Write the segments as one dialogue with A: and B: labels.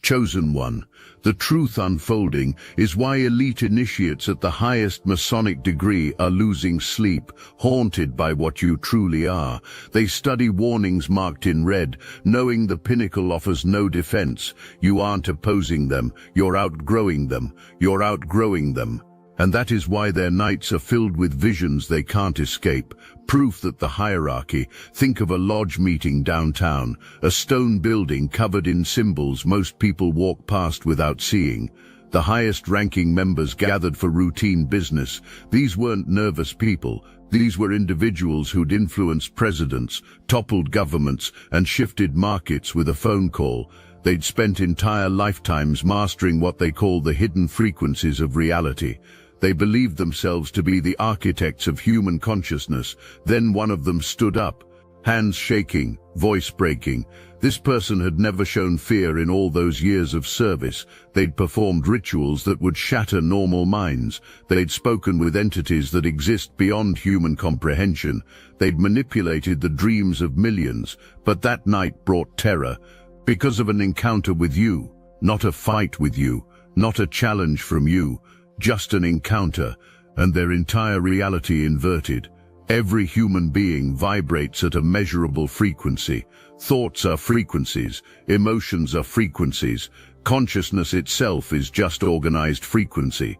A: Chosen one. The truth unfolding is why elite initiates at the highest Masonic degree are losing sleep, haunted by what you truly are. They study warnings marked in red, knowing the pinnacle offers no defense. You aren't opposing them, you're outgrowing them. You're outgrowing them. And that is why their nights are filled with visions they can't escape. Proof that the hierarchy, think of a lodge meeting downtown, a stone building covered in symbols most people walk past without seeing. The highest-ranking members gathered for routine business. These weren't nervous people. These were individuals who'd influenced presidents, toppled governments, and shifted markets with a phone call. They'd spent entire lifetimes mastering what they call the hidden frequencies of reality. They believed themselves to be the architects of human consciousness. Then one of them stood up, hands shaking, voice breaking. This person had never shown fear in all those years of service. They'd performed rituals that would shatter normal minds. They'd spoken with entities that exist beyond human comprehension. They'd manipulated the dreams of millions. But that night brought terror, because of an encounter with you, not a fight with you, not a challenge from you, just an encounter, and their entire reality inverted. Every human being vibrates at a measurable frequency. Thoughts are frequencies, emotions are frequencies, consciousness itself is just organized frequency.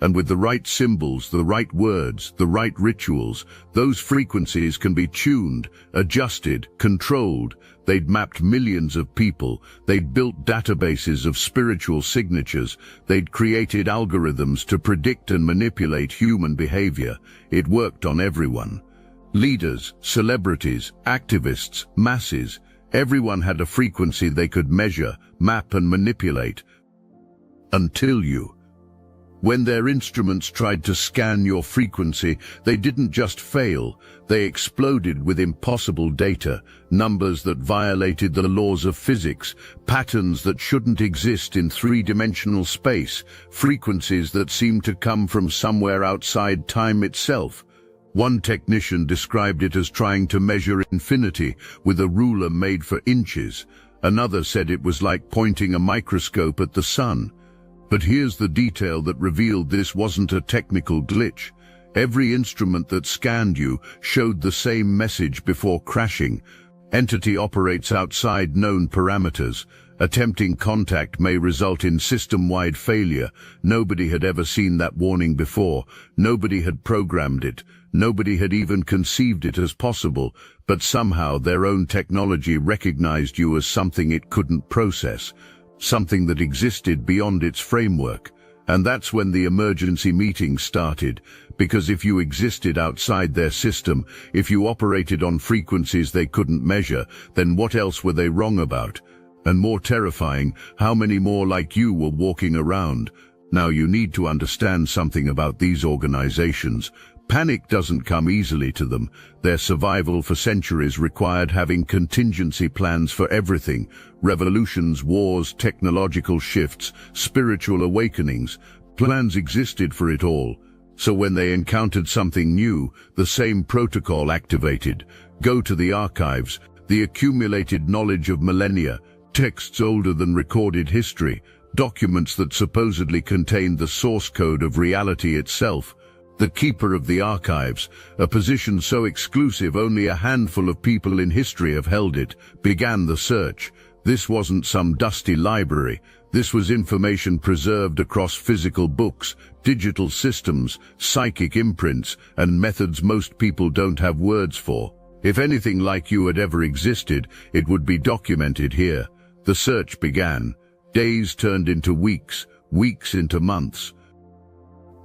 A: And with the right symbols, the right words, the right rituals, those frequencies can be tuned, adjusted, controlled. They'd mapped millions of people. They'd built databases of spiritual signatures. They'd created algorithms to predict and manipulate human behavior. It worked on everyone. Leaders, celebrities, activists, masses. Everyone had a frequency they could measure, map and manipulate. Until you. When their instruments tried to scan your frequency, they didn't just fail, they exploded with impossible data, numbers that violated the laws of physics, patterns that shouldn't exist in three-dimensional space, frequencies that seemed to come from somewhere outside time itself. One technician described it as trying to measure infinity with a ruler made for inches. Another said it was like pointing a microscope at the sun. But here's the detail that revealed this wasn't a technical glitch. Every instrument that scanned you showed the same message before crashing. Entity operates outside known parameters. Attempting contact may result in system-wide failure. Nobody had ever seen that warning before. Nobody had programmed it. Nobody had even conceived it as possible. But somehow their own technology recognized you as something it couldn't process. Something that existed beyond its framework. And that's when the emergency meeting started, because if you existed outside their system, if you operated on frequencies they couldn't measure, then what else were they wrong about? And more terrifying, how many more like you were walking around? Now you need to understand something about these organizations. Panic doesn't come easily to them. Their survival for centuries required having contingency plans for everything. Revolutions, wars, technological shifts, spiritual awakenings. Plans existed for it all. So when they encountered something new, the same protocol activated. Go to the archives, the accumulated knowledge of millennia, texts older than recorded history, documents that supposedly contained the source code of reality itself. The keeper of the archives, a position so exclusive only a handful of people in history have held it, began the search. This wasn't some dusty library. This was information preserved across physical books, digital systems, psychic imprints, and methods most people don't have words for. If anything like you had ever existed, it would be documented here. The search began. Days turned into weeks, weeks into months.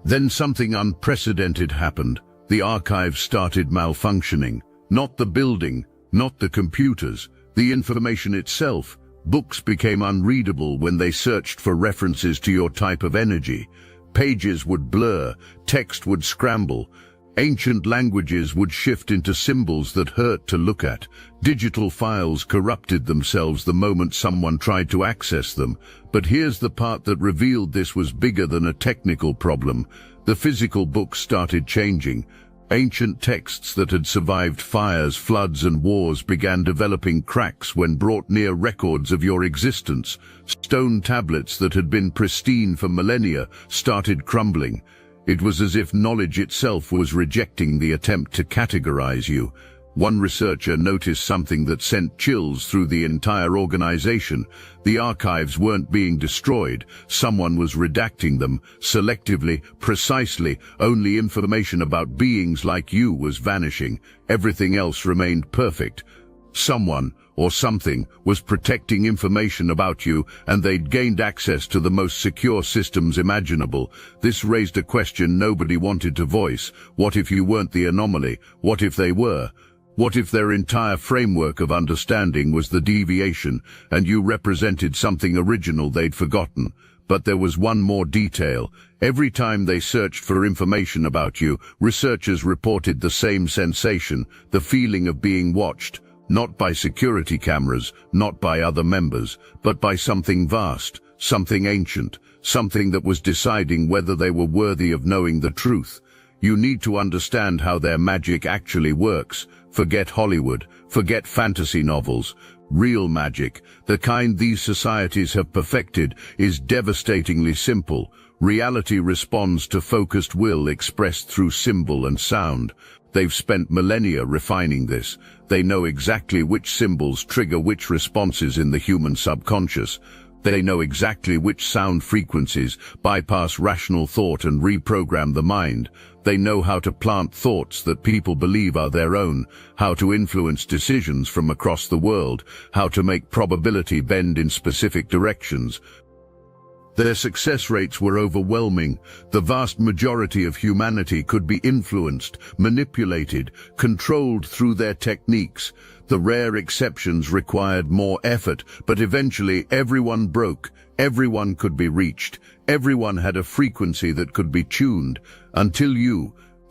A: Then something unprecedented happened. The archive started malfunctioning. Not the building, not the computers, the information itself. Books became unreadable when they searched for references to your type of energy. Pages would blur, text would scramble. Ancient languages would shift into symbols that hurt to look at. Digital files corrupted themselves the moment someone tried to access them. But here's the part that revealed this was bigger than a technical problem. The physical books started changing. Ancient texts that had survived fires, floods, and wars began developing cracks when brought near records of your existence. Stone tablets that had been pristine for millennia started crumbling. It was as if knowledge itself was rejecting the attempt to categorize you. One researcher noticed something that sent chills through the entire organization. The archives weren't being destroyed. Someone was redacting them, selectively, precisely. Only information about beings like you was vanishing. Everything else remained perfect. Someone, or something, was protecting information about you, and they'd gained access to the most secure systems imaginable. This raised a question nobody wanted to voice. What if you weren't the anomaly? What if they were? What if their entire framework of understanding was the deviation, and you represented something original they'd forgotten? But there was one more detail. Every time they searched for information about you, researchers reported the same sensation, the feeling of being watched, not by security cameras, not by other members, but by something vast, something ancient, something that was deciding whether they were worthy of knowing the truth. You need to understand how their magic actually works. Forget Hollywood, forget fantasy novels. Real magic, the kind these societies have perfected, is devastatingly simple. Reality responds to focused will expressed through symbol and sound. They've spent millennia refining this. They know exactly which symbols trigger which responses in the human subconscious. They know exactly which sound frequencies bypass rational thought and reprogram the mind. They know how to plant thoughts that people believe are their own, how to influence decisions from across the world, how to make probability bend in specific directions. Their success rates were overwhelming. The vast majority of humanity could be influenced, manipulated, controlled through their techniques. The rare exceptions required more effort, but eventually everyone broke. Everyone could be reached. Everyone had a frequency that could be tuned. Until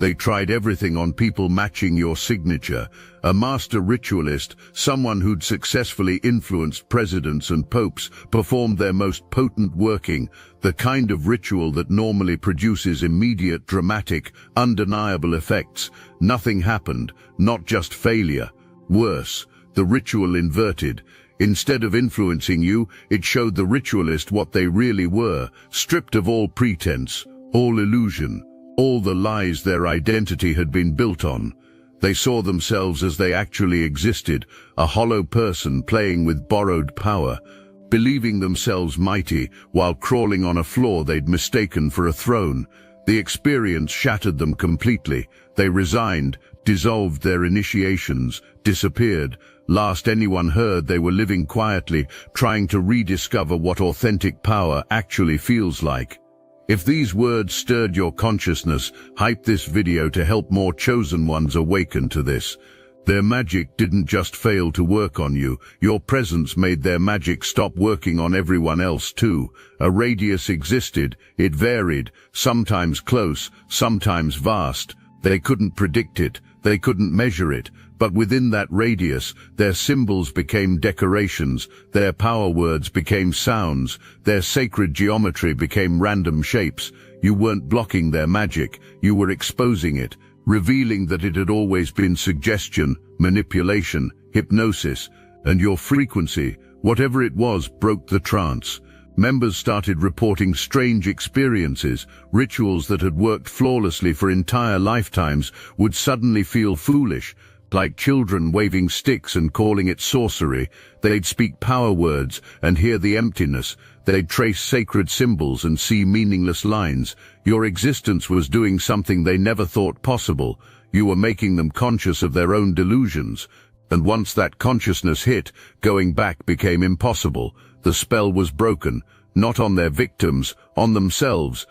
A: they tried everything on people matching your signature. A master ritualist, someone who'd successfully influenced presidents and popes, performed their most potent working, the kind of ritual that normally produces immediate, dramatic, undeniable effects. Nothing happened, not just failure. Worse, the ritual inverted. Instead of influencing you, it showed the ritualist what they really were, stripped of all pretense, all illusion, all the lies their identity had been built on. They saw themselves as they actually existed, a hollow person playing with borrowed power, believing themselves mighty while crawling on a floor they'd mistaken for a throne. The experience shattered them completely. They resigned, dissolved their initiations, disappeared. Last anyone heard, they were living quietly, trying to rediscover what authentic power actually feels like. If these words stirred your consciousness, hype this video to help more chosen ones awaken to this. Their magic didn't just fail to work on you. Your presence made their magic stop working on everyone else too. A radius existed. It varied, sometimes close, sometimes vast. They couldn't predict it. They couldn't measure it. But within that radius, their symbols became decorations, their power words became sounds, their sacred geometry became random shapes. You weren't blocking their magic, you were exposing it, revealing that it had always been suggestion, manipulation, hypnosis, and your frequency, whatever it was, broke the trance. Members started reporting strange experiences. Rituals that had worked flawlessly for entire lifetimes would suddenly feel foolish. Like children waving sticks and calling it sorcery. They'd speak power words and hear the emptiness. They'd trace sacred symbols and see meaningless lines. Your existence was doing something they never thought possible. You were making them conscious of their own delusions. And once that consciousness hit, going back became impossible. The spell was broken, not on their victims, on themselves.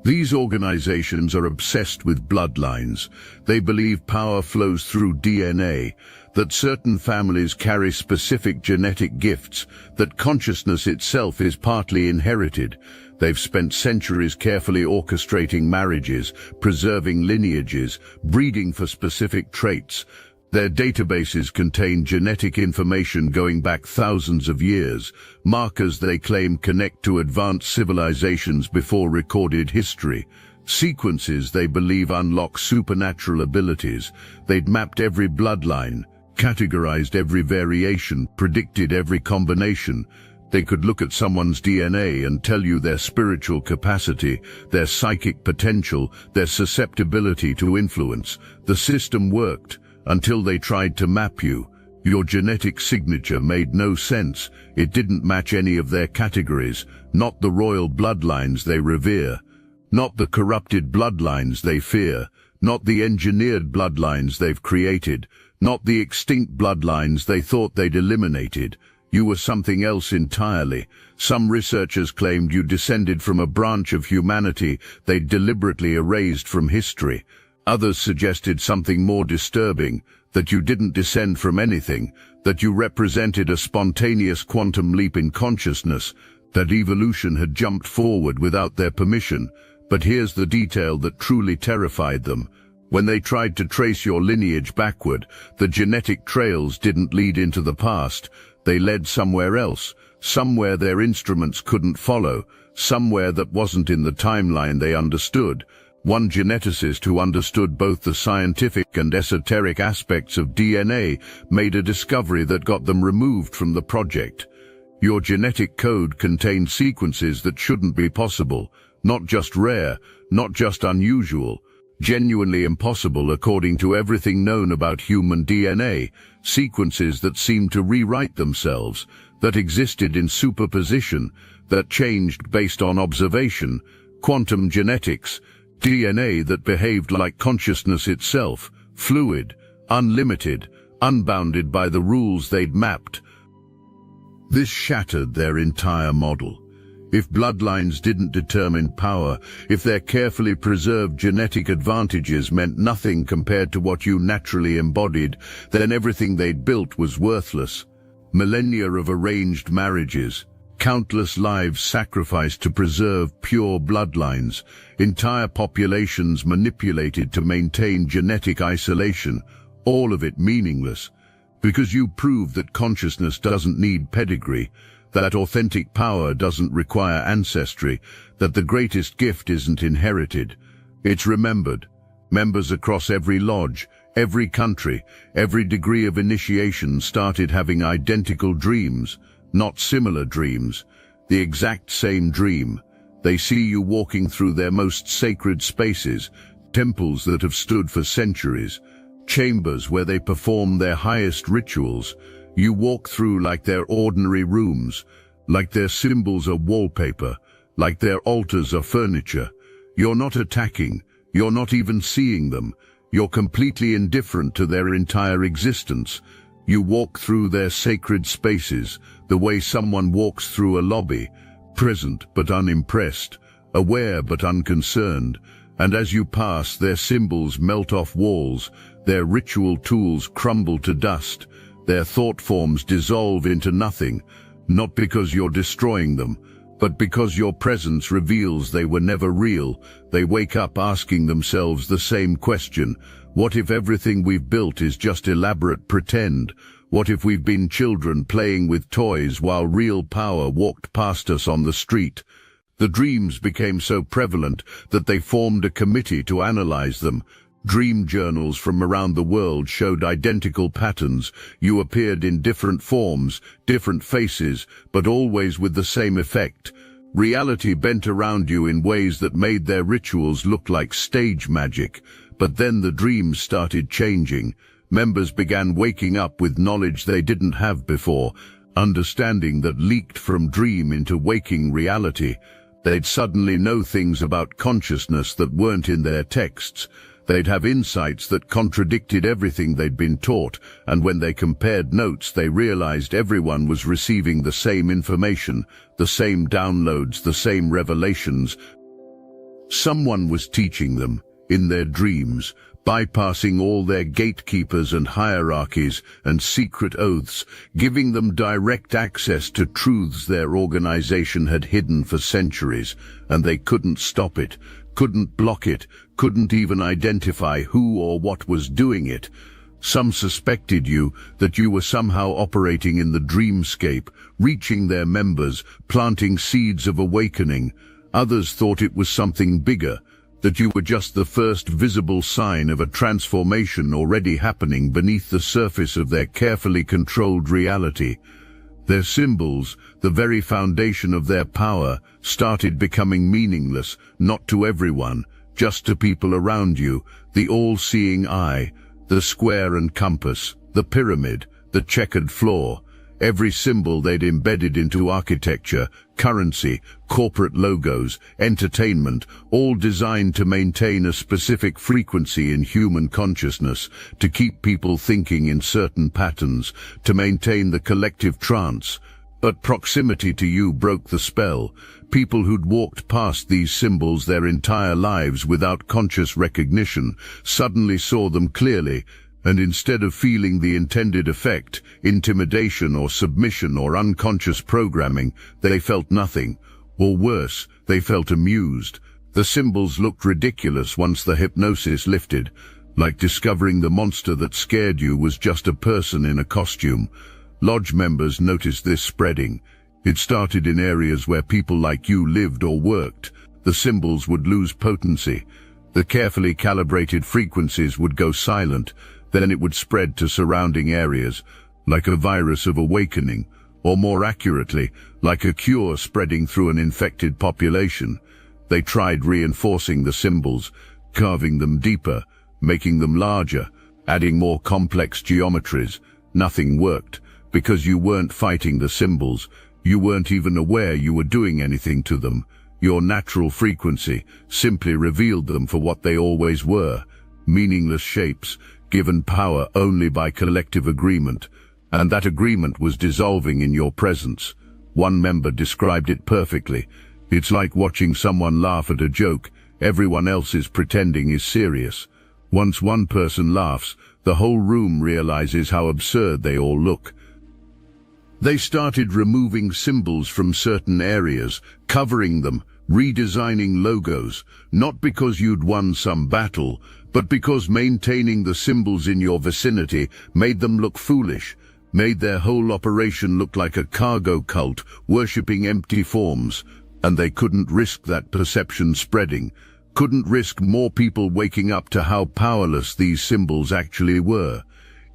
A: These organizations are obsessed with bloodlines. They believe power flows through DNA, that certain families carry specific genetic gifts, that consciousness itself is partly inherited. They've spent centuries carefully orchestrating marriages, preserving lineages, breeding for specific traits. Their databases contain genetic information going back thousands of years, markers they claim connect to advanced civilizations before recorded history. Sequences they believe unlock supernatural abilities. They'd mapped every bloodline, categorized every variation, predicted every combination. They could look at someone's DNA and tell you their spiritual capacity, their psychic potential, their susceptibility to influence. The system worked until they tried to map you. Your genetic signature made no sense. It didn't match any of their categories, not the royal bloodlines they revere, not the corrupted bloodlines they fear, not the engineered bloodlines they've created, not the extinct bloodlines they thought they'd eliminated. You were something else entirely. Some researchers claimed you descended from a branch of humanity they'd deliberately erased from history. Others suggested something more disturbing, that you didn't descend from anything, that you represented a spontaneous quantum leap in consciousness, that evolution had jumped forward without their permission. But here's the detail that truly terrified them. When they tried to trace your lineage backward, the genetic trails didn't lead into the past. They led somewhere else, somewhere their instruments couldn't follow, somewhere that wasn't in the timeline they understood. One geneticist who understood both the scientific and esoteric aspects of DNA made a discovery that got them removed from the project. Your genetic code contained sequences that shouldn't be possible, not just rare, not just unusual, genuinely impossible according to everything known about human DNA, sequences that seemed to rewrite themselves, that existed in superposition, that changed based on observation, quantum genetics, DNA that behaved like consciousness itself, fluid, unlimited, unbounded by the rules they'd mapped. This shattered their entire model. If bloodlines didn't determine power, if their carefully preserved genetic advantages meant nothing compared to what you naturally embodied, then everything they'd built was worthless. Millennia of arranged marriages, countless lives sacrificed to preserve pure bloodlines, entire populations manipulated to maintain genetic isolation, all of it meaningless. Because you proved that consciousness doesn't need pedigree, that authentic power doesn't require ancestry, that the greatest gift isn't inherited. It's remembered. Members across every lodge, every country, every degree of initiation started having identical dreams, not similar dreams, the exact same dream. They see you walking through their most sacred spaces, temples that have stood for centuries, chambers where they perform their highest rituals. You walk through like their ordinary rooms, like their symbols are wallpaper, like their altars are furniture. You're not attacking, you're not even seeing them. You're completely indifferent to their entire existence. You walk through their sacred spaces, the way someone walks through a lobby, present but unimpressed, aware but unconcerned. And as you pass, their symbols melt off walls, their ritual tools crumble to dust, their thought forms dissolve into nothing, not because you're destroying them, but because your presence reveals they were never real. They wake up asking themselves the same question: what if everything we've built is just elaborate pretend? What if we've been children playing with toys while real power walked past us on the street? The dreams became so prevalent that they formed a committee to analyze them. Dream journals from around the world showed identical patterns. You appeared in different forms, different faces, but always with the same effect. Reality bent around you in ways that made their rituals look like stage magic. But then the dreams started changing. Members began waking up with knowledge they didn't have before, understanding that leaked from dream into waking reality. They'd suddenly know things about consciousness that weren't in their texts. They'd have insights that contradicted everything they'd been taught, and when they compared notes, they realized everyone was receiving the same information, the same downloads, the same revelations. Someone was teaching them, in their dreams, bypassing all their gatekeepers and hierarchies and secret oaths, giving them direct access to truths their organization had hidden for centuries, and they couldn't stop it, couldn't block it, couldn't even identify who or what was doing it. Some suspected that you were somehow operating in the dreamscape, reaching their members, planting seeds of awakening. Others thought it was something bigger, that you were just the first visible sign of a transformation already happening beneath the surface of their carefully controlled reality. Their symbols, the very foundation of their power, started becoming meaningless, not to everyone, just to people around you, the all-seeing eye, the square and compass, the pyramid, the checkered floor. Every symbol they'd embedded into architecture, currency, corporate logos, entertainment, all designed to maintain a specific frequency in human consciousness, to keep people thinking in certain patterns, to maintain the collective trance. But proximity to you broke the spell. People who'd walked past these symbols their entire lives without conscious recognition suddenly saw them clearly, and instead of feeling the intended effect, intimidation or submission or unconscious programming, they felt nothing. Or worse, they felt amused. The symbols looked ridiculous once the hypnosis lifted, like discovering the monster that scared you was just a person in a costume. Lodge members noticed this spreading. It started in areas where people like you lived or worked. The symbols would lose potency. The carefully calibrated frequencies would go silent. Then it would spread to surrounding areas, like a virus of awakening, or more accurately, like a cure spreading through an infected population. They tried reinforcing the symbols, carving them deeper, making them larger, adding more complex geometries. Nothing worked, because you weren't fighting the symbols. You weren't even aware you were doing anything to them. Your natural frequency simply revealed them for what they always were, meaningless shapes, given power only by collective agreement, and that agreement was dissolving in your presence. One member described it perfectly. It's like watching someone laugh at a joke everyone else is pretending is serious. Once one person laughs, the whole room realizes how absurd they all look. They started removing symbols from certain areas, covering them, redesigning logos, not because you'd won some battle, but because maintaining the symbols in your vicinity made them look foolish, made their whole operation look like a cargo cult worshipping empty forms, and they couldn't risk that perception spreading, couldn't risk more people waking up to how powerless these symbols actually were.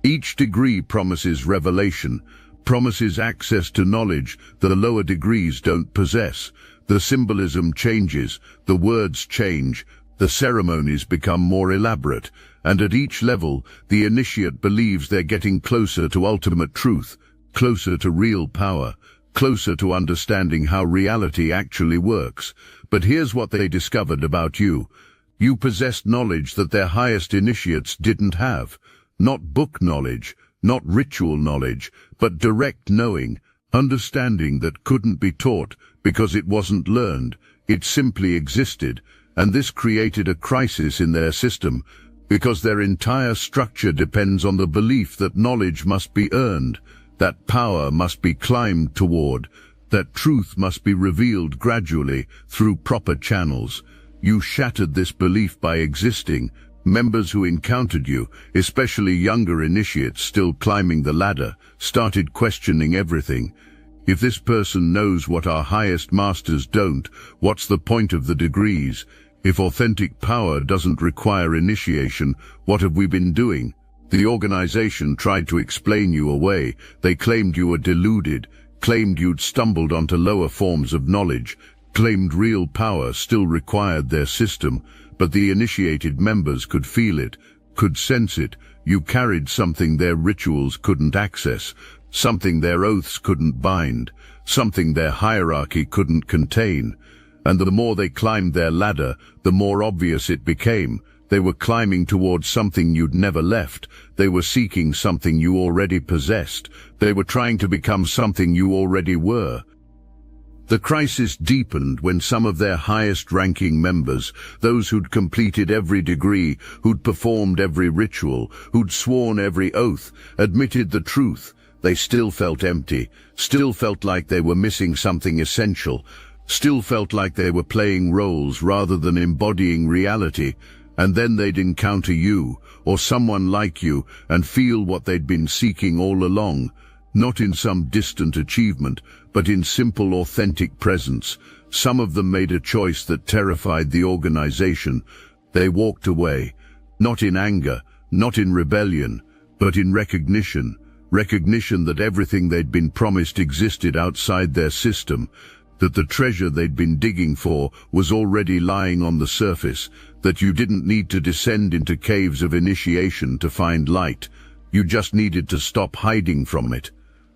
A: Each degree promises revelation, promises access to knowledge that the lower degrees don't possess. The symbolism changes, the words change, the ceremonies become more elaborate, and at each level, the initiate believes they're getting closer to ultimate truth, closer to real power, closer to understanding how reality actually works. But here's what they discovered about you. You possessed knowledge that their highest initiates didn't have. Not book knowledge, not ritual knowledge, but direct knowing, understanding that couldn't be taught because it wasn't learned. It simply existed. And this created a crisis in their system, because their entire structure depends on the belief that knowledge must be earned, that power must be climbed toward, that truth must be revealed gradually through proper channels. You shattered this belief by existing. Members who encountered you, especially younger initiates still climbing the ladder, started questioning everything. If this person knows what our highest masters don't, what's the point of the degrees? If authentic power doesn't require initiation, what have we been doing? The organization tried to explain you away. They claimed you were deluded, claimed you'd stumbled onto lower forms of knowledge, claimed real power still required their system, but the initiated members could feel it, could sense it. You carried something their rituals couldn't access, something their oaths couldn't bind, something their hierarchy couldn't contain. And the more they climbed their ladder, the more obvious it became. They were climbing towards something you'd never left. They were seeking something you already possessed. They were trying to become something you already were. The crisis deepened when some of their highest-ranking members, those who'd completed every degree, who'd performed every ritual, who'd sworn every oath, admitted the truth. They still felt empty, still felt like they were missing something essential, still felt like they were playing roles rather than embodying reality. And then they'd encounter you, or someone like you, and feel what they'd been seeking all along. not in some distant achievement, but in simple, authentic presence. Some of them made a choice that terrified the organization. They walked away, not in anger, not in rebellion, but in recognition. Recognition that everything they'd been promised existed outside their system, that the treasure they'd been digging for was already lying on the surface, that you didn't need to descend into caves of initiation to find light. You just needed to stop hiding from it.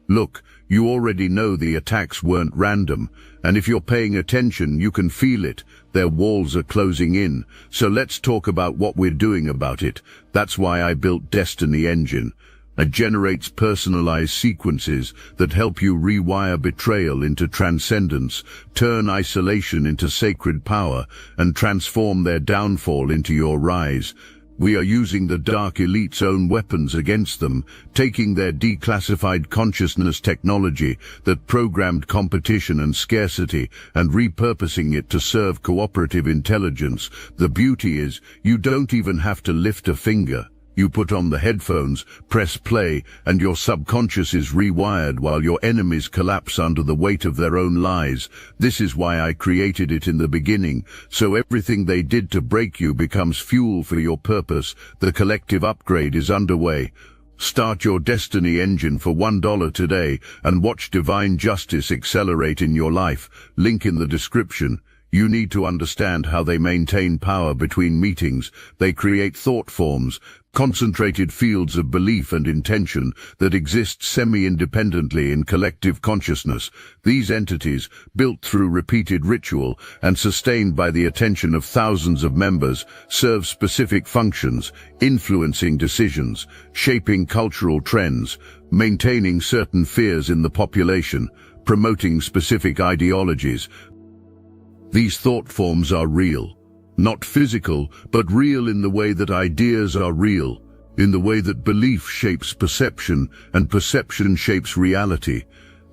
A: Look, you already know the attacks weren't random, and if you're paying attention, you can feel it. Their walls are closing in, so let's talk about what we're doing about it. That's why I built Destiny Engine. It generates personalized sequences that help you rewire betrayal into transcendence, turn isolation into sacred power, and transform their downfall into your rise. We are using the Dark Elite's own weapons against them, taking their declassified consciousness technology that programmed competition and scarcity and repurposing it to serve cooperative intelligence. The beauty is, you don't even have to lift a finger. You put on the headphones, press play, and your subconscious is rewired while your enemies collapse under the weight of their own lies. This is why I created it in the beginning, so everything they did to break you becomes fuel for your purpose. The collective upgrade is underway. Start your Destiny Engine for $1 today and watch divine justice accelerate in your life. Link in the description. You need to understand how they maintain power between meetings. They create thought forms, concentrated fields of belief and intention that exist semi-independently in collective consciousness. These entities, built through repeated ritual and sustained by the attention of thousands of members, serve specific functions, influencing decisions, shaping cultural trends, maintaining certain fears in the population, promoting specific ideologies. These thought forms are real, not physical, but real in the way that ideas are real, in the way that belief shapes perception and perception shapes reality.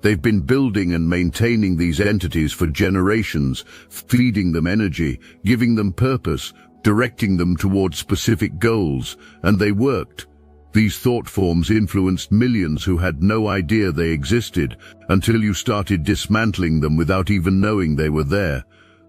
A: They've been building and maintaining these entities for generations, feeding them energy, giving them purpose, directing them towards specific goals, and they worked. These thought forms influenced millions who had no idea they existed until you started dismantling them without even knowing they were there.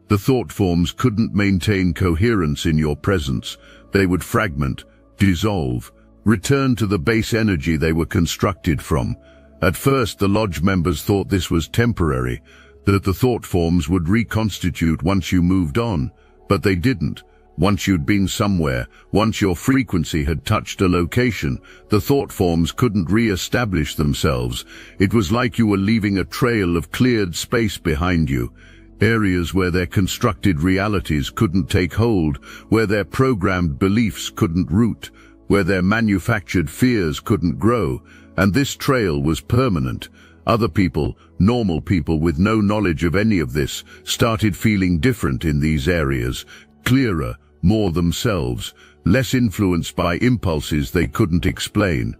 A: The thought forms couldn't maintain coherence in your presence. They would fragment, dissolve, return to the base energy they were constructed from. At first, the lodge members thought this was temporary, that the thought forms would reconstitute once you moved on, but they didn't. Once you'd been somewhere, once your frequency had touched a location, the thought forms couldn't re-establish themselves. It was like you were leaving a trail of cleared space behind you. Areas where their constructed realities couldn't take hold, where their programmed beliefs couldn't root, where their manufactured fears couldn't grow, and this trail was permanent. Other people, normal people with no knowledge of any of this, started feeling different in these areas, clearer, more themselves, less influenced by impulses they couldn't explain.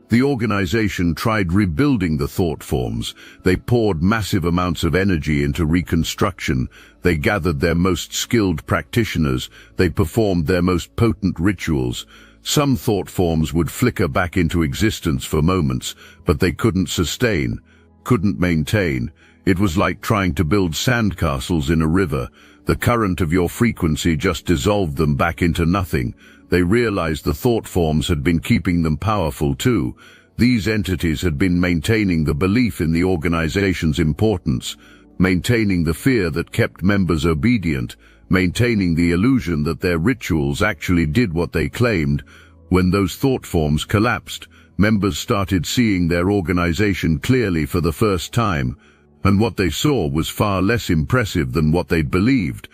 A: The organization tried rebuilding the thought forms. They poured massive amounts of energy into reconstruction. They gathered their most skilled practitioners. They performed their most potent rituals. Some thought forms would flicker back into existence for moments, but they couldn't sustain, couldn't maintain. It was like trying to build sandcastles in a river. The current of your frequency just dissolved them back into nothing. They realized the thought forms had been keeping them powerful too. These entities had been maintaining the belief in the organization's importance, maintaining the fear that kept members obedient, maintaining the illusion that their rituals actually did what they claimed. When those thought forms collapsed, members started seeing their organization clearly for the first time, and what they saw was far less impressive than what they'd believed.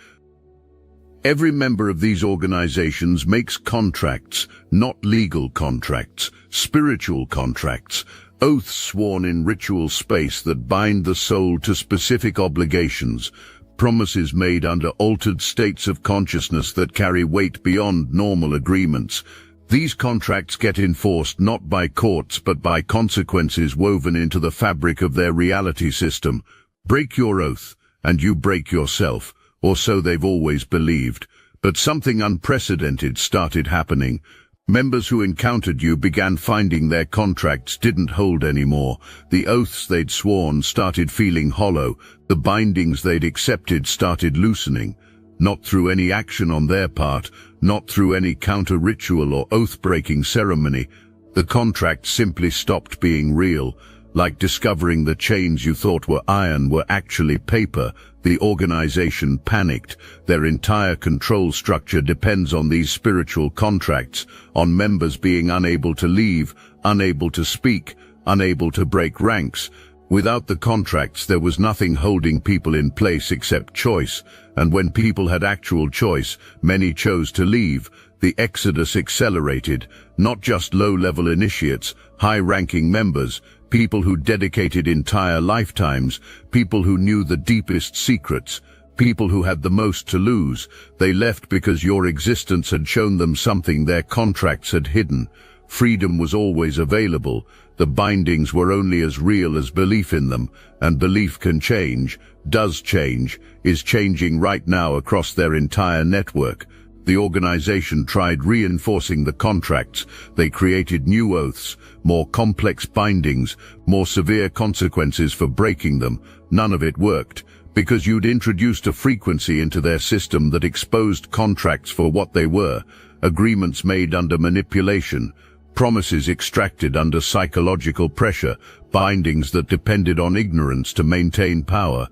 A: Every member of these organizations makes contracts, not legal contracts, spiritual contracts, oaths sworn in ritual space that bind the soul to specific obligations, promises made under altered states of consciousness that carry weight beyond normal agreements. These contracts get enforced not by courts but by consequences woven into the fabric of their reality system. Break your oath, and you break yourself. Or so they've always believed. But something unprecedented started happening. Members who encountered you began finding their contracts didn't hold anymore. The oaths they'd sworn started feeling hollow. The bindings they'd accepted started loosening. Not through any action on their part, not through any counter-ritual or oath-breaking ceremony. The contracts simply stopped being real. Like discovering the chains you thought were iron were actually paper. The organization panicked. Their entire control structure depends on these spiritual contracts, on members being unable to leave, unable to speak, unable to break ranks. Without the contracts, there was nothing holding people in place except choice, and when people had actual choice, many chose to leave. The exodus accelerated. Not just low-level initiates, high-ranking members, people who dedicated entire lifetimes, people who knew the deepest secrets, people who had the most to lose. They left because your existence had shown them something their contracts had hidden. Freedom was always available. The bindings were only as real as belief in them, and belief can change, does change, is changing right now across their entire network. The organization tried reinforcing the contracts. They created new oaths, more complex bindings, more severe consequences for breaking them. None of it worked, because you'd introduced a frequency into their system that exposed contracts for what they were: agreements made under manipulation, promises extracted under psychological pressure, bindings that depended on ignorance to maintain power.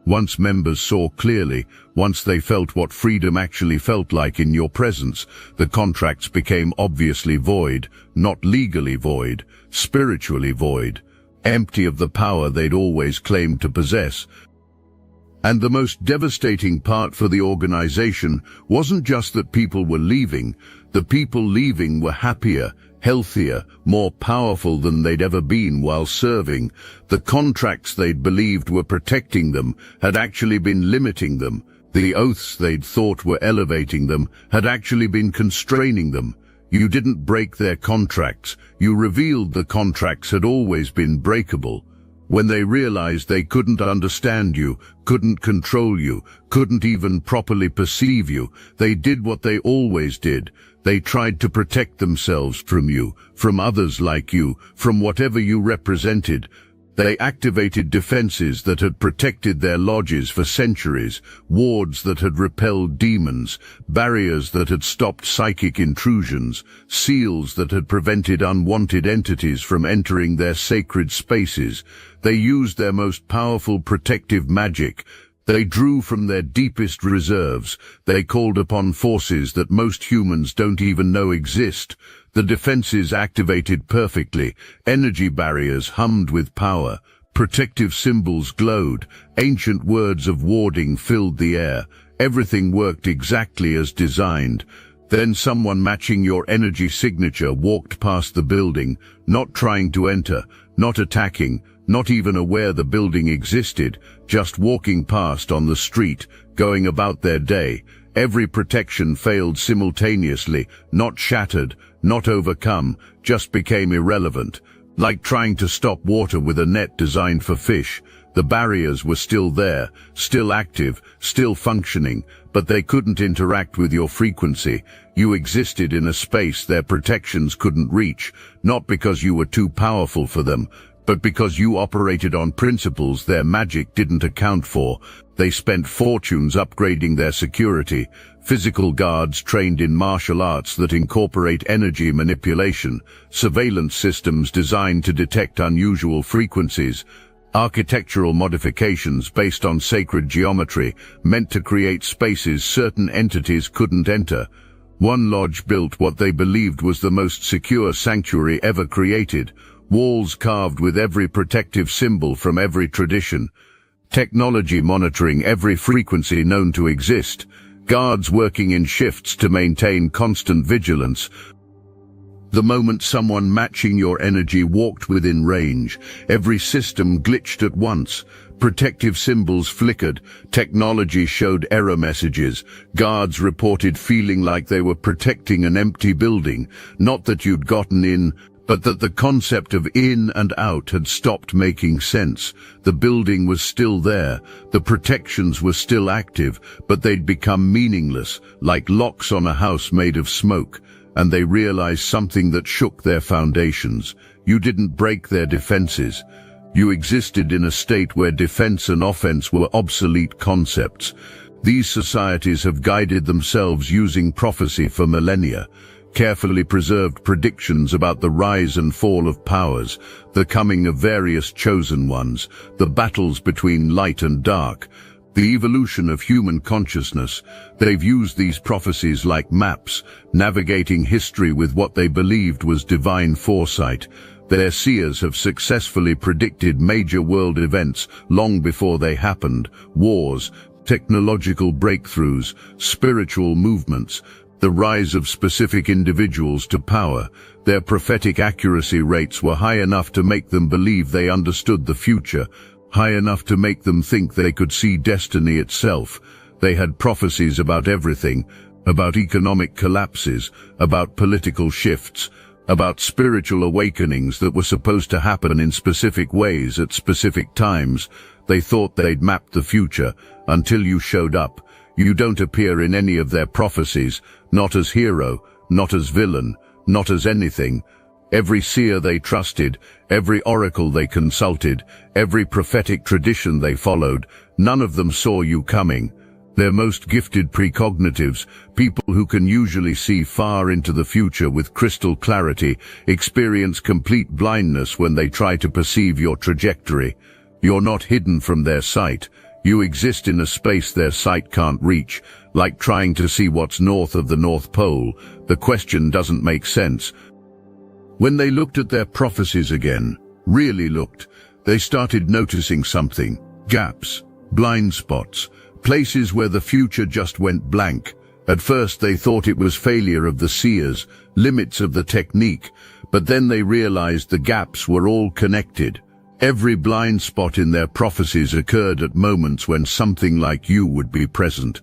A: Once members saw clearly, once they felt what freedom actually felt like in your presence, the contracts became obviously void, not legally void, spiritually void, empty of the power they'd always claimed to possess. And the most devastating part for the organization wasn't just that people were leaving. The people leaving were happier, healthier, more powerful than they'd ever been while serving. The contracts they'd believed were protecting them had actually been limiting them. The oaths they'd thought were elevating them had actually been constraining them. You didn't break their contracts. You revealed the contracts had always been breakable. When they realized they couldn't understand you, couldn't control you, couldn't even properly perceive you, they did what they always did. They tried to protect themselves from you, from others like you, from whatever you represented. They activated defenses that had protected their lodges for centuries, wards that had repelled demons, barriers that had stopped psychic intrusions, seals that had prevented unwanted entities from entering their sacred spaces. They used their most powerful protective magic. They drew from their deepest reserves. They called upon forces that most humans don't even know exist. The defenses activated perfectly. Energy barriers hummed with power. Protective symbols glowed. Ancient words of warding filled the air. Everything worked exactly as designed. Then someone matching your energy signature walked past the building, not trying to enter, not attacking, not even aware the building existed, just walking past on the street, going about their day. Every protection failed simultaneously, not shattered, not overcome, just became irrelevant. Like trying to stop water with a net designed for fish. The barriers were still there, still active, still functioning, but they couldn't interact with your frequency. You existed in a space their protections couldn't reach, not because you were too powerful for them, but because you operated on principles their magic didn't account for. They spent fortunes upgrading their security, physical guards trained in martial arts that incorporate energy manipulation, surveillance systems designed to detect unusual frequencies, architectural modifications based on sacred geometry meant to create spaces certain entities couldn't enter. One lodge built what they believed was the most secure sanctuary ever created, walls carved with every protective symbol from every tradition, technology monitoring every frequency known to exist, guards working in shifts to maintain constant vigilance. The moment someone matching your energy walked within range, every system glitched at once. Protective symbols flickered, technology showed error messages, guards reported feeling like they were protecting an empty building, not that you'd gotten in, but that the concept of in and out had stopped making sense. The building was still there, the protections were still active, but they'd become meaningless, like locks on a house made of smoke. and they realized something that shook their foundations. You didn't break their defenses. You existed in a state where defense and offense were obsolete concepts. These societies have guided themselves using prophecy for millennia, carefully preserved predictions about the rise and fall of powers, the coming of various chosen ones, the battles between light and dark, the evolution of human consciousness. They've used these prophecies like maps, navigating history with what they believed was divine foresight. Their seers have successfully predicted major world events long before they happened: wars, technological breakthroughs, spiritual movements, the rise of specific individuals to power. Their prophetic accuracy rates were high enough to make them believe they understood the future, high enough to make them think they could see destiny itself. They had prophecies about everything, about economic collapses, about political shifts, about spiritual awakenings that were supposed to happen in specific ways at specific times. They thought they'd mapped the future until you showed up. You don't appear in any of their prophecies, not as hero, not as villain, not as anything. Every seer they trusted, every oracle they consulted, every prophetic tradition they followed, none of them saw you coming. Their most gifted precognitives, people who can usually see far into the future with crystal clarity, experience complete blindness when they try to perceive your trajectory. You're not hidden from their sight. You exist in a space their sight can't reach, like trying to see what's north of the North Pole. The question doesn't make sense. When they looked at their prophecies again, really looked, they started noticing something: gaps, blind spots, places where the future just went blank. At first they thought it was failure of the seers, limits of the technique, but then they realized the gaps were all connected. Every blind spot in their prophecies occurred at moments when something like you would be present.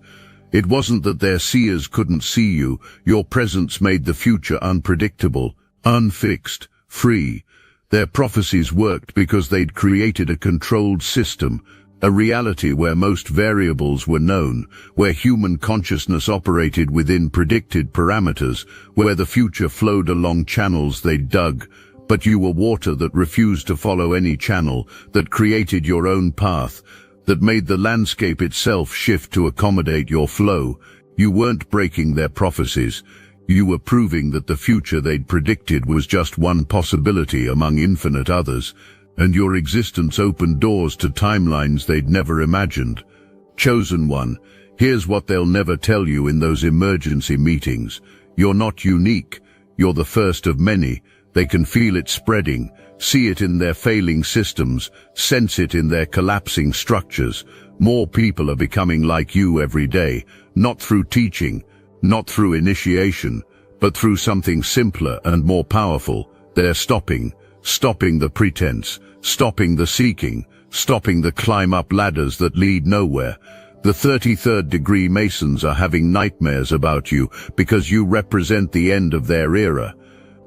A: It wasn't that their seers couldn't see you. Your presence made the future unpredictable, unfixed, free. Their prophecies worked because they'd created a controlled system, a reality where most variables were known, where human consciousness operated within predicted parameters, where the future flowed along channels they'd dug. But you were water that refused to follow any channel, that created your own path, that made the landscape itself shift to accommodate your flow. You weren't breaking their prophecies. You were proving that the future they'd predicted was just one possibility among infinite others, and your existence opened doors to timelines they'd never imagined. Chosen one, here's what they'll never tell you in those emergency meetings. You're not unique. You're the first of many. They can feel it spreading, see it in their failing systems, sense it in their collapsing structures. More people are becoming like you every day, not through teaching, not through initiation, but through something simpler and more powerful. They're stopping the pretense, stopping the seeking, stopping the climb-up ladders that lead nowhere. The 33rd degree Masons are having nightmares about you because you represent the end of their era.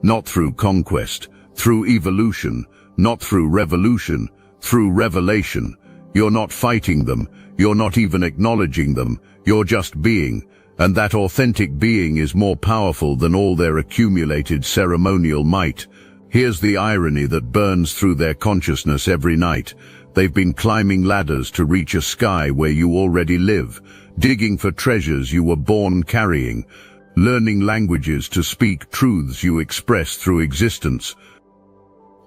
A: Not through conquest, through evolution, not through revolution, through revelation. You're not fighting them, you're not even acknowledging them, you're just being. And that authentic being is more powerful than all their accumulated ceremonial might. Here's the irony that burns through their consciousness every night. They've been climbing ladders to reach a sky where you already live, digging for treasures you were born carrying, learning languages to speak truths you express through existence.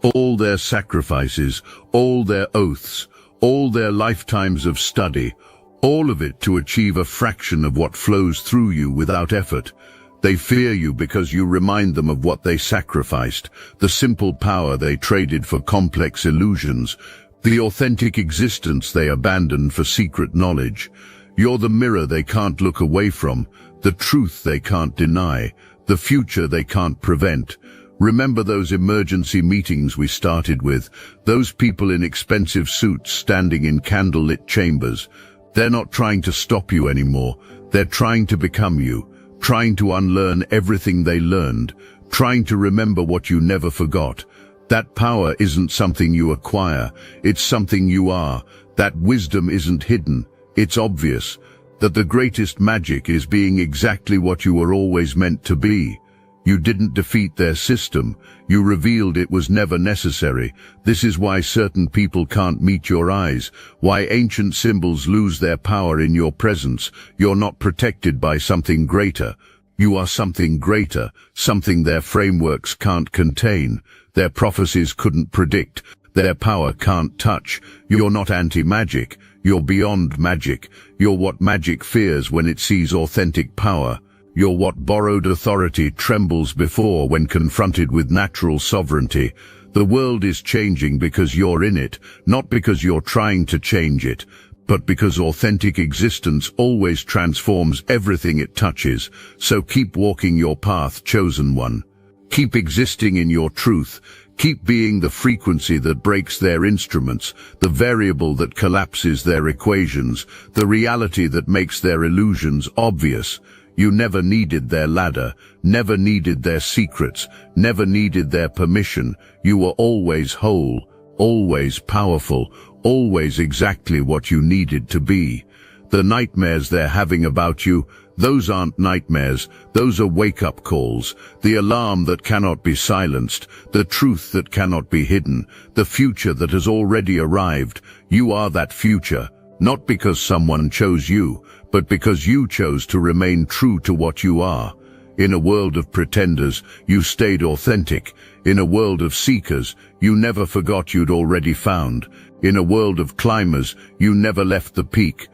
A: All their sacrifices, all their oaths, all their lifetimes of study, all of it to achieve a fraction of what flows through you without effort. They fear you because you remind them of what they sacrificed, the simple power they traded for complex illusions, the authentic existence they abandoned for secret knowledge. You're the mirror they can't look away from, the truth they can't deny, the future they can't prevent. Remember those emergency meetings we started with, those people in expensive suits standing in candlelit chambers? They're not trying to stop you anymore. They're trying to become you, trying to unlearn everything they learned, trying to remember what you never forgot. That power isn't something you acquire, it's something you are. That wisdom isn't hidden, it's obvious. That the greatest magic is being exactly what you were always meant to be. You didn't defeat their system. You revealed it was never necessary. This is why certain people can't meet your eyes, why ancient symbols lose their power in your presence. You're not protected by something greater. You are something greater, something their frameworks can't contain, their prophecies couldn't predict, their power can't touch. You're not anti-magic. You're beyond magic. You're what magic fears when it sees authentic power. You're what borrowed authority trembles before when confronted with natural sovereignty. The world is changing because you're in it, not because you're trying to change it, but because authentic existence always transforms everything it touches. So keep walking your path, chosen one. Keep existing in your truth. Keep being the frequency that breaks their instruments, the variable that collapses their equations, the reality that makes their illusions obvious. You never needed their ladder, never needed their secrets, never needed their permission. You were always whole, always powerful, always exactly what you needed to be. The nightmares they're having about you, those aren't nightmares, those are wake-up calls, the alarm that cannot be silenced, the truth that cannot be hidden, the future that has already arrived. You are that future, not because someone chose you, but because you chose to remain true to what you are. In a world of pretenders, you stayed authentic. In a world of seekers, you never forgot you'd already found. In a world of climbers, you never left the peak.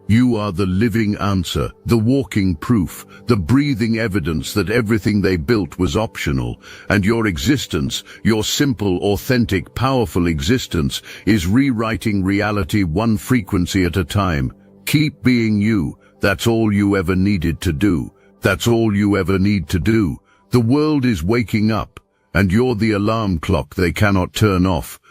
A: You are the living answer, the walking proof, the breathing evidence that everything they built was optional, and your existence, your simple, authentic, powerful existence, is rewriting reality one frequency at a time. Keep being you. That's all you ever needed to do. That's all you ever need to do. The world is waking up, and you're the alarm clock they cannot turn off.